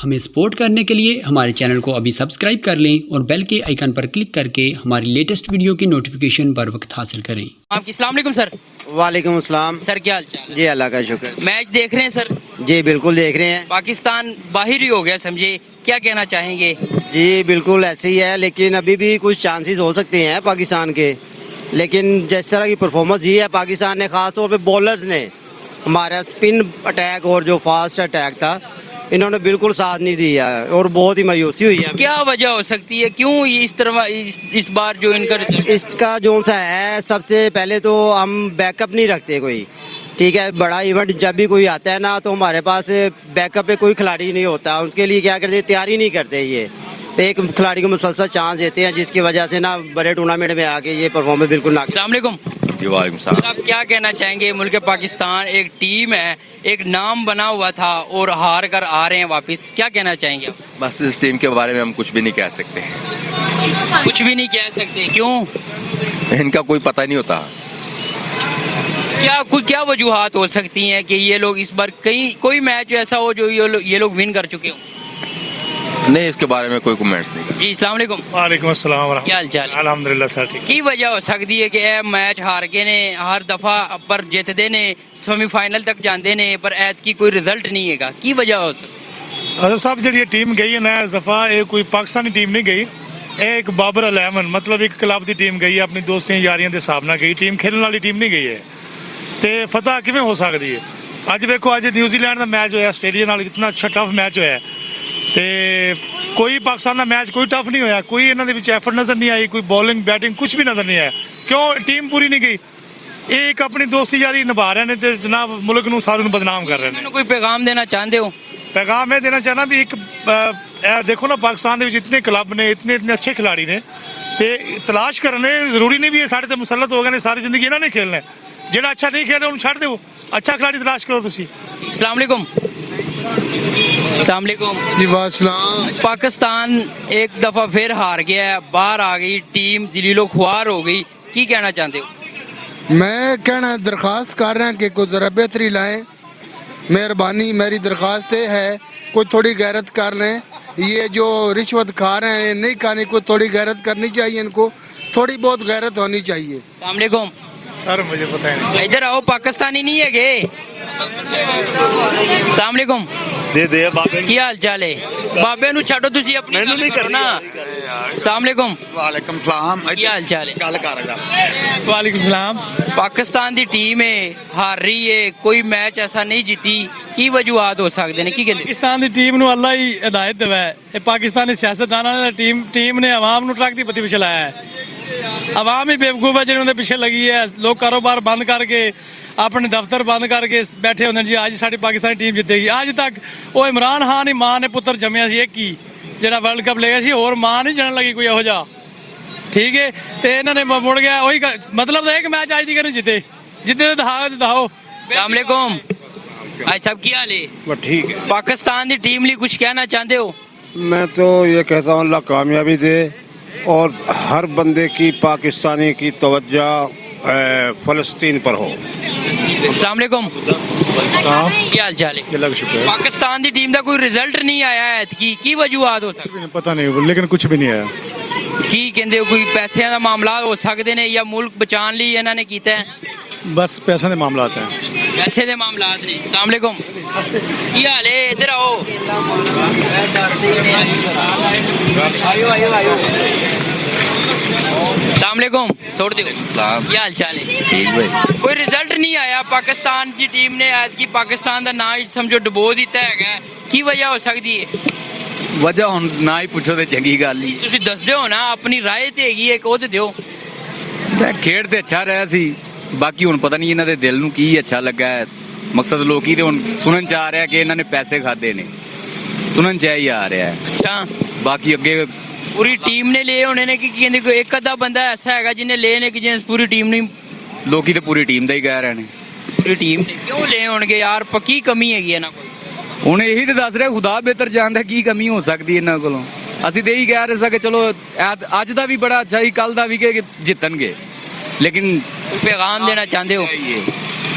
हमें सपोर्ट करने के लिए हमारे चैनल को अभी सब्सक्राइब कर लें और बेल के आइकन पर क्लिक करके हमारी लेटेस्ट वीडियो की नोटिफिकेशन बर वक्त हासिल करें। अस्सलाम वालेकुम सर। वालेकुम अस्सलाम। सर क्या हाल चाल है? जी अल्लाह का शुक्र। मैच देख रहे हैं सर? जी बिल्कुल देख रहे हैं। पाकिस्तान बाहर ही हो गया समझे, क्या कहना चाहेंगे? जी बिल्कुल ऐसे ही है, लेकिन अभी भी कुछ चांसेस हो सकते हैं पाकिस्तान के। लेकिन जिस तरह की परफॉर्मेंस दी है पाकिस्तान ने, ख़ास तौर पे बॉलर्स ने, हमारा स्पिन अटैक और जो फास्ट अटैक था, इन्होंने बिल्कुल साथ नहीं दिया और बहुत ही मायूसी हुई है। क्या वजह हो सकती है, क्यों इस तरह इस बार जो इनका इसका जो सा है, सबसे पहले तो हम बैकअप नहीं रखते कोई। ठीक है, बड़ा इवेंट जब भी कोई आता है ना, तो हमारे पास बैकअप पे कोई खिलाड़ी नहीं होता। उसके लिए क्या करते, तैयारी नहीं करते। ये एक खिलाड़ी को मुसलसल चांस देते हैं, जिसकी वजह से ना बड़े टूर्नामेंट में आके ये परफॉर्मेंस बिल्कुल ना। अस्सलाम वालेकुम। जी वालेकुम सलाम। आप क्या कहना चाहेंगे? मुल्क पाकिस्तान एक टीम है, एक नाम बना हुआ था और हार कर आ रहे हैं वापस, क्या कहना चाहेंगे आप? बस इस टीम के बारे में हम कुछ भी नहीं कह सकते। कुछ भी नहीं कह सकते, क्यों? इनका कोई पता नहीं होता। क्या वजूहात हो सकती हैं कि ये लोग इस बार कहीं कोई मैच ऐसा हो जो ये लोग विन कर चुके हों? नहीं, इसके बारे में कोई कमेंट्स नहीं। जी अस्सलाम वालेकुम। वालेकुम अस्सलाम व क्या हाल चाल है? अल्हम्दुलिल्लाह सर ठीक। की वजह हो सकती है कि ਇਹ मैच हार के ने, हर दफा पर जितते ने, सेमीफाइनल तक जाते ने, पर ऐतकी कोई रिजल्ट नहीं हैगा, की वजह हो सकती? अगर साहब जी टीम गई है ना, इस दफा ये कोई पाकिस्तानी टीम नहीं गई। एक बाबर 11 मतलब एक क्लब की टीम गई है, अपनी दोस्तियां यारियां के हिसाब ਨਾਲ गई। टीम खेलने वाली टीम नहीं गई है। तो फतह किवें हो सकती है? अज देखो, अज न्यूजीलैंड का मैच होया आस्ट्रेलिया नाल, इतना अच्छा टफ मैच होया। तो कोई पाकिस्तान का मैच कोई टफ नहीं होया, कोई इन्हों के एफर्ट नज़र नहीं आई, कोई बॉलिंग बैटिंग कुछ भी नज़र नहीं आया। क्यों? टीम पूरी नहीं गई। एक अपनी दोस्ती यारी निभा रहे हैं तो जनाब मुल्क नूं सारू नूं बदनाम कर रहे हैं। कोई पैगाम देना चाहते हो? पैगाम मैं देना चाहना भी एक देखो ना, पाकिस्तान के इतने क्लब ने, इतने इतने अच्छे खिलाड़ी ने, तो तलाश करने जरूरी नहीं भी ये साढ़े ते मुसलत हो गए ने सारी जिंदगी इन्होंने खेलना है। जो अच्छा नहीं खेल रहा उन्हें छड़ दो, अच्छा खिलाड़ी तलाश करो तुसी। अस्सलाम वालेकुम। अस्सलाम वालेकुम। जी वालेकुम। पाकिस्तान एक दफा फिर हार गया है, बाहर आ गई टीम, जलीलो ख्वार हो गई, की कहना चाहते हो? मैं कहना दरख्वास्त कर रहा कि कोई ज़रा बेहतरी लाएं। मेहरबानी मेरी दरख्वास्त है, कोई थोड़ी गैरत कर लें। ये जो रिश्वत खा रहे हैं नहीं खाने, कोई थोड़ी गैरत करनी चाहिए, इनको थोड़ी बहुत गैरत होनी चाहिए। अस्सलाम वालेकुम। सर मुझे पता है नहीं। इधर आओ, पाकिस्तानी नहीं है गे। अस्सलाम वालेकुम। दे दे बाबे की हाल चाल है? बाबे नु छड्डो, तुसी अपनी मैनू नहीं करना। अस्सलाम वालेकुम। वालेकुम सलाम। की हाल चाल है? गल कर वालेकुम सलाम। पाकिस्तान की टीम है, हार रही है, कोई मैच ऐसा नहीं जीती, की वजूहात हो सकते हैं, की कहते? पाकिस्तान की टीम नूं अल्लाह ही हिदायत देवे। ये पाकिस्तानी सियासतदानां ने टीम ने आवाम नूं ट्रक दी पत्ती पिछे लाया है। आवाम ही बेवकूफ है जिन्होंने पीछे लगी है। लोग कारोबार बंद करके, अपने दफ्तर बंद करके बैठे होंगे जी अज साडी पाकिस्तानी टीम जीतेगी। अज तक वो इमरान खान ही मां ने पुत्र जम्मिया सी एक ही, जिहड़ा वर्ल्ड कप ले गया सी, होर मां नहीं जनन लगी कोई इहो जिहा। ठीक है, तो इन्होंने मुड़ गया वही मतलब एक मैच अज तक नहीं जीते तो दिखाओ। अस्सलाम वालेकुम। आज सब की हाल है? ठीक है। पाकिस्तान की टीम लिए कुछ कहना चाहते हो? मैं तो ये कहता हूँ अल्लाह कामयाबी दे और हर बंदे की पाकिस्तानी की तवज्जो फ़लस्तीन पर हो। अस्सलाम वालेकुम। की हाल चाल है? पाकिस्तान की टीम का कोई रिजल्ट नहीं आया है, की वजूहात हो सकती? पता नहीं, लेकिन कुछ भी नहीं आया। की कहते हो, कोई पैसे का मामला हो सकते हैं या मुल्क बचाने लिए इन्होंने किया है? बस पैसे के मामला हैं। पैसे के मामला ने। अस्सलाम वालेकुम। की हाल है? इधर आओ। अस्सलाम वालेकुम। छोड़ दो। की हाल चाल है? ठीक भाई। कोई रिजल्ट नहीं आया, पाकिस्तान की टीम ने ऐतकी पाकिस्तान का ना ही समझो डुबो दिता है, की वजह हो सकती है? वजह हुण ना ही पुछो तो चंगी गल ही। तुसीं दस दिओ ना, अपनी राय ते हैगी है, ਉਹ ਤੇ ਦਿਓ। खेड तो अच्छा रहा सी, बाकी हुण पता नहीं इन्हां दे दिल नूं की अच्छा लगा है। मकसद लोकी ते हुण सुनन च आ रहा कि इन्हां ने पैसे खादे ने, सुनन च ही आ रहा है। अच्छा, बाकी अगे पूरी टीम ने लिए होने ने कि कहंदे कोई एक अद्धा बंदा ऐसा हैगा जिन्हें ले ने कि जिन्हें पूरी टीम नहीं? लोकी तो पूरी टीम दा ही कह रहे ने। पूरी टीम क्यों ले होणगे यार? पक्की कमी हैगी इन्हां कोल। हुण यही तो दस रहा, खुदा बेहतर जानदा की कमी हो सकती इन्हां कोलों। ਅਸੀਂ तो यही कह रहे थे कि चलो अज का भी बड़ा अच्छा ही, कल का भी कि जितणगे, लेकिन पैगाम देना चाहते हो?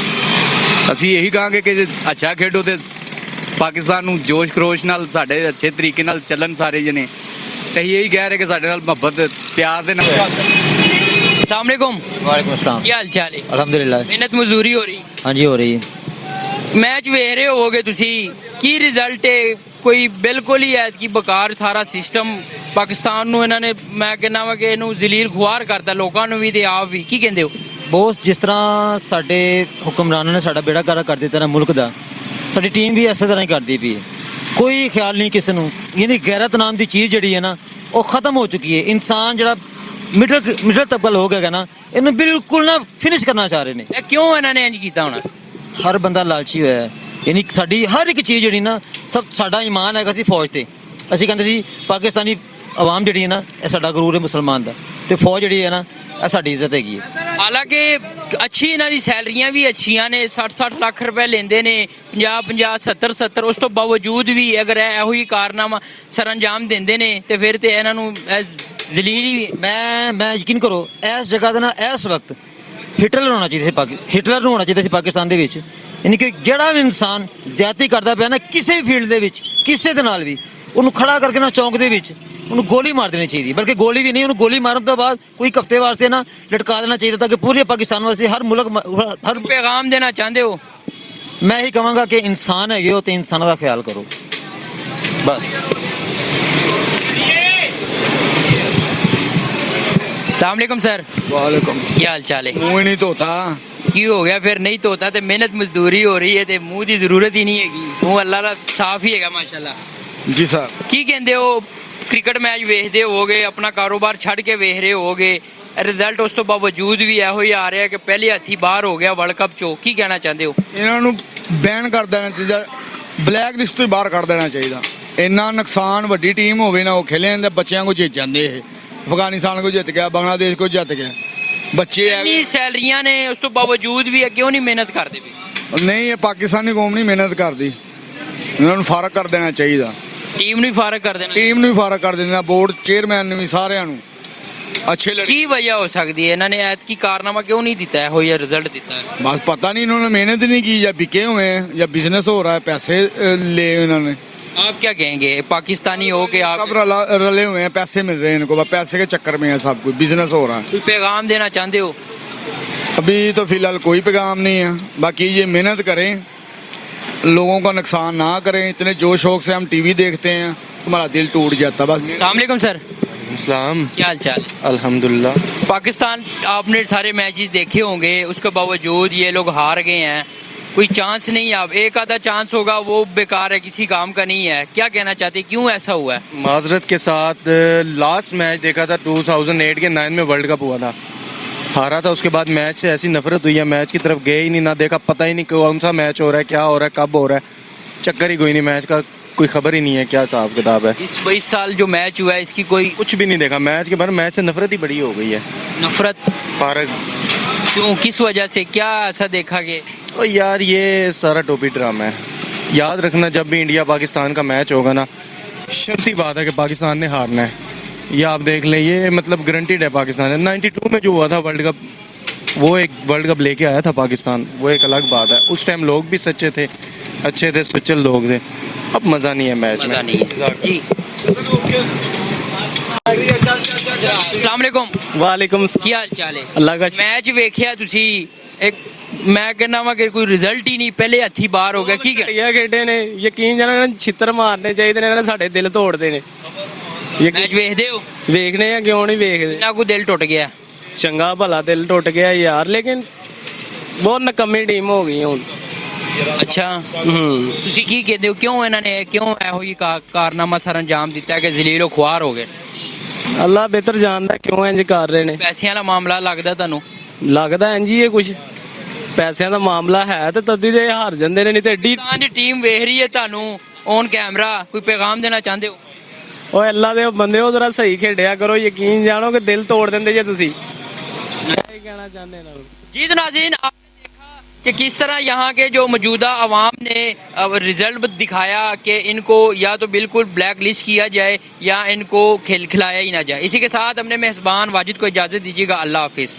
ਅਸੀਂ यही कहांगे कि अच्छा खेडो तो ਪਾਕਿਸਤਾਨ ਨੂੰ ਜੋਸ਼ ਖਰੋਸ਼ ਨਾਲ ਸਾਡੇ ਅੱਛੇ ਤਰੀਕੇ ਨਾਲ ਚੱਲਣ ਸਾਰੇ ਜਣੇ ਤੇ ਅਸੀਂ ਇਹੀ ਕਹਿ ਰਹੇ ਕਿ ਸਾਡੇ ਨਾਲ ਮੁਹੱਬਤ ਪਿਆਰ ਦੇ ਨਾਲ अस्सलाम वालेकुम वालेकुम अस्सलाम ਕੀ ਹਾਲ ਚਾਲ ਹੈ अल्हम्दुलिल्लाह ਮਿਹਨਤ ਮਜ਼ਦੂਰੀ ਹੋ ਰਹੀ हाँ जी हो रही है ਮੈਚ ਵੇਖ ਰਹੇ ਹੋਗੇ ਤੁਸੀਂ ਕੀ ਰਿਜ਼ਲਟ ਹੈ ਕੋਈ ਬਿਲਕੁਲ ਹੀ ਐਤਕੀ ਬੇਕਾਰ ਸਾਰਾ ਸਿਸਟਮ ਪਾਕਿਸਤਾਨ ਨੂੰ ਇਹਨਾਂ ਨੇ ਮੈਂ ਕਹਿੰਦਾ ਵਾ ਕਿ ਇਹਨੂੰ ਜ਼ਲੀਲ ਖੁਆਰ ਕਰਤਾ ਲੋਕਾਂ ਨੂੰ ਵੀ ਤੇ ਆਪ ਵੀ ਕੀ ਕਹਿੰਦੇ ਹੋ ਬਹੁਤ ਜਿਸ ਤਰ੍ਹਾਂ ਸਾਡੇ ਹੁਕਮਰਾਨਾਂ ਨੇ ਸਾਡਾ ਬੇੜਾ ਗਰਕ ਕਰ ਦਿੱਤਾ ਨਾ ਮੁਲਕ ਦਾ ਸਾਡੀ ਟੀਮ ਵੀ ਇਸੇ ਤਰ੍ਹਾਂ ਹੀ ਕਰਦੀ ਪਈ ਹੈ ਕੋਈ ਖਿਆਲ ਨਹੀਂ ਕਿਸੇ ਨੂੰ ਯਾਨੀ ਗੈਰਤ ਨਾਮ ਦੀ ਚੀਜ਼ ਜਿਹੜੀ ਹੈ ਨਾ ਉਹ ਖਤਮ ਹੋ ਚੁੱਕੀ ਹੈ ਇਨਸਾਨ ਜਿਹੜਾ ਮਿਡਲ ਤਬਕਾ ਲੋਕ ਹੈਗਾ ਨਾ ਇਹਨੂੰ ਬਿਲਕੁਲ ਨਾ ਫਿਨਿਸ਼ ਕਰਨਾ ਚਾਹ ਰਹੇ ਨੇ ਇਹ ਕਿਉਂ ਇਹਨਾਂ ਨੇ ਇੰਜ ਕੀਤਾ ਹੋਣਾ ਹਰ ਬੰਦਾ ਲਾਲਚੀ ਹੋਇਆ ਹੈ ਯਾਨੀ ਸਾਡੀ ਹਰ ਇੱਕ ਚੀਜ਼ ਜਿਹੜੀ ਨਾ ਸਭ ਸਾਡਾ ਈਮਾਨ ਹੈਗਾ ਸੀ ਫੌਜ ਤੇ ਅਸੀਂ ਕਹਿੰਦੇ ਸੀ ਪਾਕਿਸਤਾਨੀ ਆਵਾਮ ਜਿਹੜੀ ਹੈ ਨਾ ਇਹ ਸਾਡਾ ਗਰੂਰ ਹੈ ਮੁਸਲਮਾਨ ਦਾ ਤੇ ਫੌਜ ਜਿਹੜੀ ਹੈ ਨਾ ਇਹ ਸਾਡੀ ਇੱਜ਼ਤ ਹੈਗੀ ਹੈ ਹਾਲਾਂਕਿ ਅੱਛੀ ਇਹਨਾਂ ਦੀ ਸੈਲਰੀਆਂ ਵੀ ਅੱਛੀਆਂ ਨੇ 60 ਲੱਖ ਰੁਪਏ ਲੈਂਦੇ ਨੇ 50 70 ਉਸ ਤੋਂ ਬਾਵਜੂਦ ਵੀ ਅਗਰ ਇਹੋ ਹੀ ਕਾਰਨਾਮਾ ਸਰੰਜਾਮ ਦਿੰਦੇ ਨੇ ਤੇ ਫਿਰ ਤੇ ਇਹਨਾਂ ਨੂੰ ਜ਼ਲੀਲ ਹੀ ਮੈਂ ਯਕੀਨ ਕਰੋ ਇਸ ਜਗ੍ਹਾ ਤੇ ਨਾ ਇਸ ਵਕਤ ਹਿਟਲਰ ਹੋਣਾ ਚਾਹੀਦਾ ਸੀ ਹਿਟਲਰ ਨੂੰ ਹੋਣਾ ਚਾਹੀਦਾ ਸੀ ਪਾਕਿਸਤਾਨ ਦੇ ਵਿੱਚ ਯਾਨੀ ਕਿ ਜਿਹੜਾ ਵੀ ਇਨਸਾਨ ਜ਼ਿਆਦਤੀ ਕਰਦਾ ਪਿਆ ਨਾ ਕਿਸੇ ਵੀ ਫੀਲਡ ਦੇ ਵਿੱਚ ਕਿਸੇ ਦੇ ਨਾਲ ਵੀ ਉਹਨੂੰ ਖੜਾ ਕਰਕੇ ਨਾ ਚੌਂਕ ਦੇ ਵਿੱਚ ਉਹਨੂੰ ਗੋਲੀ ਮਾਰ ਦੇਣੀ ਚਾਹੀਦੀ ਬਲਕਿ ਗੋਲੀ ਵੀ ਨਹੀਂ ਉਹਨੂੰ ਗੋਲੀ ਮਾਰਨ ਤੋਂ ਬਾਅਦ ਕੋਈ ਹਫ਼ਤੇ ਵਾਸਤੇ ਨਾ ਲਟਕਾ ਦੇਣਾ ਚਾਹੀਦਾ ਤਾਂ ਕਿ ਪੂਰੇ ਪਾਕਿਸਤਾਨ ਵਾਸਤੇ ਹਰ ਮੁਲਕ ਹਰ ਪੈਗਾਮ ਦੇਣਾ ਚਾਹੁੰਦੇ ਹੋ ਮੈਂ ਇਹੀ ਕਹਾਂਗਾ ਕਿ ਇਨਸਾਨ ਹੈਗੇ ਹੋ ਤੇ ਇਨਸਾਨਾਂ ਦਾ ਖਿਆਲ ਕਰੋ ਬਸ अस्सलाम वालेकुम सर वालेकुम ਕੀ ਹਾਲ ਚਾਲ ਹੈ मुंह ही नहीं धोता ਕੀ ਹੋ ਗਿਆ ਫਿਰ ਨਹੀਂ ਧੋਤਾ ਤੇ ਮਿਹਨਤ ਮਜ਼ਦੂਰੀ ਹੋ ਰਹੀ ਹੈ ਤੇ ਮੂੰਹ ਦੀ ਜ਼ਰੂਰਤ ਹੀ ਨਹੀਂ ਹੈਗੀ ਮੂੰਹ ਅੱਲਾ ਦਾ ਸਾਫ਼ ਹੀ ਹੈਗਾ ਮਾਸ਼ਾਅੱਲਾ जी सर ਕੀ ਕਹਿੰਦੇ ਹੋ ਕ੍ਰਿਕਟ ਮੈਚ ਵੇਖਦੇ ਹੋਵੋਗੇ ਆਪਣਾ ਕਾਰੋਬਾਰ ਛੱਡ ਕੇ ਵੇਖ ਰਹੇ ਹੋਵੋਗੇ ਰਿਜ਼ਲਟ ਉਸ ਤੋਂ ਬਾਵਜੂਦ ਵੀ ਇਹੋ ਹੀ ਆ ਰਿਹਾ ਕਿ ਪਹਿਲੇ ਹੱਥੀ ਬਾਹਰ ਹੋ ਗਿਆ ਵਰਲਡ ਕੱਪ ਚੋਂ ਕੀ ਕਹਿਣਾ ਚਾਹੁੰਦੇ ਹੋ ਇਹਨਾਂ ਨੂੰ ਬੈਨ ਕਰ ਦੇਣਾ ਚਾਹੀਦਾ ਬਲੈਕ ਲਿਸਟ ਤੋਂ ਹੀ ਬਾਹਰ ਕਰ ਦੇਣਾ ਚਾਹੀਦਾ ਇੰਨਾ ਨੁਕਸਾਨ ਵੱਡੀ ਟੀਮ ਹੋਵੇ ਨਾ ਉਹ ਖੇਲੇ ਜਾਂਦੇ ਬੱਚਿਆਂ ਕੋ ਜਿੱਤ ਜਾਂਦੇ ਇਹ ਅਫਗਾਨਿਸਤਾਨ ਕੋ ਜਿੱਤ ਗਿਆ ਬੰਗਲਾਦੇਸ਼ ਕੋ ਜਿੱਤ ਗਿਆ ਬੱਚੇ ਇੰਨੀ ਸੈਲਰੀਆਂ ਨੇ ਉਸ ਤੋਂ ਬਾਵਜੂਦ ਵੀ ਇਹ ਕਿਉਂ ਨਹੀਂ ਮਿਹਨਤ ਕਰਦੇ ਪਏ ਨਹੀਂ ਇਹ ਪਾਕਿਸਤਾਨੀ ਕੌਮ ਨਹੀਂ ਮਿਹਨਤ ਕਰਦੀ ਇਹਨਾਂ ਨੂੰ ਫਰਕ ਕਰ ਦੇਣਾ ਚਾਹੀਦਾ ਟੀਮ ਨੂੰ ਹੀ ਫਾਰਗ ਕਰ ਦੇਣਾ ਟੀਮ ਨੂੰ ਵੀ ਫਰਕ ਕਰ ਦੇਣਾ ਬੋਰਡ ਚੇਅਰਮੈਨ ਨੂੰ ਵੀ ਸਾਰਿਆਂ ਨੂੰ ਅੱਛੇ ਲੜਕੇ ਕੀ ਵਜ੍ਹਾ ਹੋ ਸਕਦੀ ਹੈ ਇਹਨਾਂ ਨੇ ਐਤਕੀ ਕਾਰਨਾਮਾ ਕਿਉਂ ਨਹੀਂ ਦਿੱਤਾ ਇਹੋ ਜਿਹਾ ਰਿਜ਼ਲਟ ਦਿੱਤਾ ਹੈ बस पता नहीं इन्होंने मेहनत नहीं की या बिके हुए हैं या बिजनेस हो रहा है पैसे ले इन्होंने आप क्या कहेंगे पाकिस्तानी हो के आप सब रले हुए हैं पैसे मिल रहे हैं इनको बस पैसे के चक्कर में है सब कुछ बिजनेस हो रहा है कोई पैगाम देना चाहते हो अभी तो फिलहाल कोई पैगाम नहीं है बाकी ये मेहनत करें लोगों का नुकसान ना करें इतने जोश शौक से हम टीवी देखते हैं हमारा दिल टूट जाता बस अस्सलाम वालेकुम सर इस्लाम क्या हाल चाल है अल्हम्दुलिल्लाह पाकिस्तान आपने सारे मैचेस देखे होंगे उसके बावजूद ये लोग हार गए हैं कोई चांस नहीं है अब एक आधा चांस होगा वो बेकार है किसी काम का नहीं है क्या कहना चाहते हैं क्यों ऐसा हुआ है माजरत के साथ लास्ट मैच देखा था 2008 के 9 में वर्ल्ड कप हुआ था हारा था उसके बाद मैच से ऐसी नफरत हुई है मैच की तरफ गए ही नहीं ना देखा पता ही नहीं कौन सा मैच हो रहा है क्या हो रहा है कब हो रहा है चक्कर ही कोई नहीं मैच का कोई खबर ही नहीं है क्या हिसाब किताब है इस साल जो मैच हुआ है इसकी कोई कुछ भी नहीं देखा मैच के बाद मैच से नफरत ही बड़ी हो गई है नफरत फारग क्यों किस वजह से क्या ऐसा देखा कि और यार ये सारा टोपी ड्रामा है याद रखना जब भी इंडिया पाकिस्तान का मैच होगा ना शर्ती बात है कि पाकिस्तान ने हारना है ये आप देख लें ये मतलब गारंटीड है पाकिस्तान है 92 में जो हुआ था वर्ल्ड कप वो एक वर्ल्ड कप लेके आया था पाकिस्तान वो एक अलग बात है उस टाइम लोग भी सच्चे थे अच्छे थे सुचल लोग थे अब मज़ा नहीं है मैच मजा में नहीं है जी अस्सलाम वालेकुम ਵਾਲੇਕੁਮ ਕੀ ਹਾਲ ਚਾਲ ਹੈ ਅੱਲਾ ਦਾ ਮੈਚ ਵੇਖਿਆ ਤੁਸੀਂ ਇੱਕ ਮੈਂ ਕਹਿੰਦਾ ਵਾਂ ਕਿ ਕੋਈ ਰਿਜ਼ਲਟ ਹੀ ਨਹੀਂ ਪਹਿਲੇ ਹੱਥੀ ਬਾਹਰ ਹੋ ਗਿਆ ਕੀ ਕਰ ਘਟੀਆ ਖੇਡੇ ਨੇ ਯਕੀਨ ਜਾਣਾ ਛਿੱਤਰ ਮਾਰਨੇ ਚਾਹੀਦੇ ਨੇ ਇਹਨਾਂ ਨੇ ਸਾਡੇ ਦਿਲ ਤੋੜਦੇ ਨੇ ਮੈਚ ਵੇਖਦੇ ਹੋ ਵੇਖਨੇ ਆ ਕਿਉਂ ਨਹੀਂ ਵੇਖਦੇ ਨਾ ਕੋਈ ਦਿਲ ਟੁੱਟ ਗਿਆ ਚੰਗਾ ਭਲਾ ਦਿਲ ਟੁੱਟ ਗਿਆ ਯਾਰ ਲੇਕਿਨ ਬਹੁਤ ਨਕਮੀ ਟੀਮ ਹੋ ਗਈ ਹੁਣ ਅੱਛਾ ਤੁਸੀਂ ਕੀ ਕਹਿੰਦੇ ਹੋ ਕਿਉਂ ਇਹਨਾਂ ਨੇ ਕਿਉਂ ਇਹੋ ਹੀ ਕਾਰਨਾਮਾ ਸਰ ਅੰਜਾਮ ਦਿੱਤਾ ਕਿ ਜ਼ਲੀਲੋ ਖੁਆਰ ਹੋ ਗਏ ਅੱਲਾ ਬਿਹਤਰ ਜਾਣਦਾ ਕਿਉਂ ਇੰਜ ਕਰ ਰਹੇ ਨੇ ਪੈਸਿਆਂ ਦਾ ਮਾਮਲਾ ਲੱਗਦਾ ਤੁਹਾਨੂੰ ਲੱਗਦਾ ਇੰਜ ਹੀ ਹੈ ਕੁਝ ਪੈਸਿਆਂ ਦਾ ਮਾਮਲਾ ਹੈ ਤੇ ਤਦੀ ਦੇ ਹਾਰ ਜਾਂਦੇ ਨੇ ਨਹੀਂ ਤੇ ਏਡੀ ਪਾਕਿਸਤਾਨ ਦੀ ਟੀਮ ਵੇਖ ਰਹੀ ਹੈ ਤੁਹਾਨੂੰ ਔਨ ਕੈਮਰਾ ਕੋਈ ਪੈਗਾਮ ਦੇਣਾ ਚਾਹੁੰਦੇ ਹੋ ਓਏ ਅੱਲਾ ਦੇ ਬੰਦੇ ਉਹ ਜ਼ਰਾ ਸਹੀ ਖੇਡਿਆ ਕਰੋ ਯਕੀਨ ਜਾਣੋ ਕਿ ਦਿਲ ਤੋੜ ਦਿੰਦੇ ਜੇ ਤੁਸੀਂ ਇਹ ਕਹਿਣਾ ਚਾਹੁੰਦੇ ਨਾਲ जी तो नाज़रीन आपने देखा कि किस तरह यहाँ के जो मौजूदा अवाम ने रिजल्ट दिखाया कि इनको या तो बिल्कुल ब्लैक लिस्ट किया जाए या इनको खिलाया ही ना जाए। इसी के साथ अपने मेज़बान वाजिद को इजाज़त दीजिएगा। अल्लाह हाफिज़।